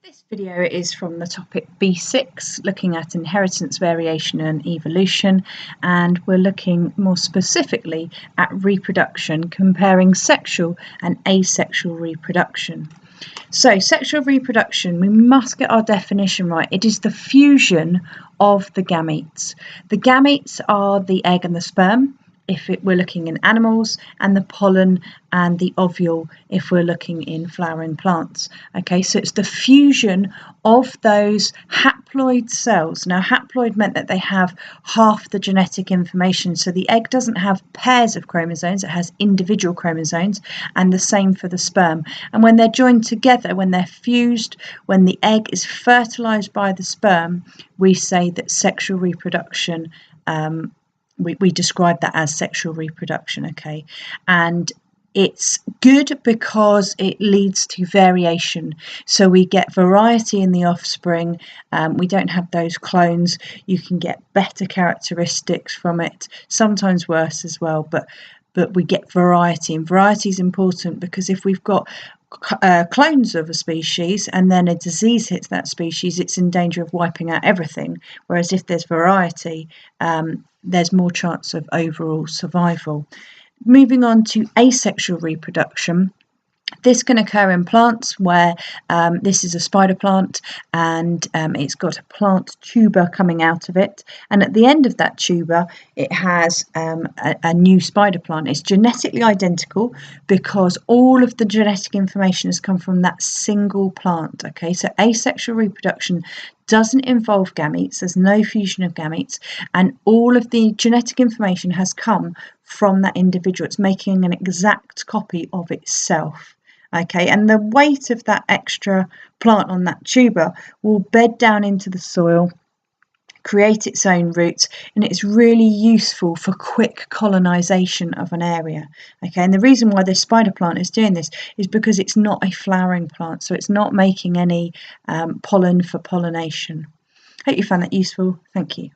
This video is from the topic B6, looking at inheritance, variation and evolution, and we're looking more specifically at reproduction, comparing sexual and asexual reproduction. So sexual reproduction, we must get our definition right. It is the fusion of the gametes. The gametes are the egg and the sperm, if we're looking in animals, and the pollen and the ovule if we're looking in flowering plants. Okay, so it's the fusion of those haploid cells. Now, haploid meant that they have half the genetic information. So the egg doesn't have pairs of chromosomes, it has individual chromosomes, and the same for the sperm. And when they're joined together, when they're fused, when the egg is fertilized by the sperm, we say that sexual reproduction, we describe that as sexual reproduction, okay? And it's good because it leads to variation. So we get variety in the offspring. We don't have those clones. You can get better characteristics from it, sometimes worse as well, but we get variety. And variety is important because if we've got clones of a species and then a disease hits that species, it's in danger of wiping out everything. Whereas if there's variety, there's more chance of overall survival. Moving on to asexual reproduction. This can occur in plants where this is a spider plant and it's got a plant tuber coming out of it, and at the end of that tuber it has a new spider plant. It's genetically identical because all of the genetic information has come from that single plant. Okay, so asexual reproduction doesn't involve gametes, there's no fusion of gametes, and all of the genetic information has come from that individual. It's making an exact copy of itself. Okay, and the weight of that extra plant on that tuber will bed down into the soil, create its own roots, and it's really useful for quick colonization of an area. Okay, and the reason why this spider plant is doing this is because it's not a flowering plant, so it's not making any pollen for pollination. Hope you found that useful. Thank you.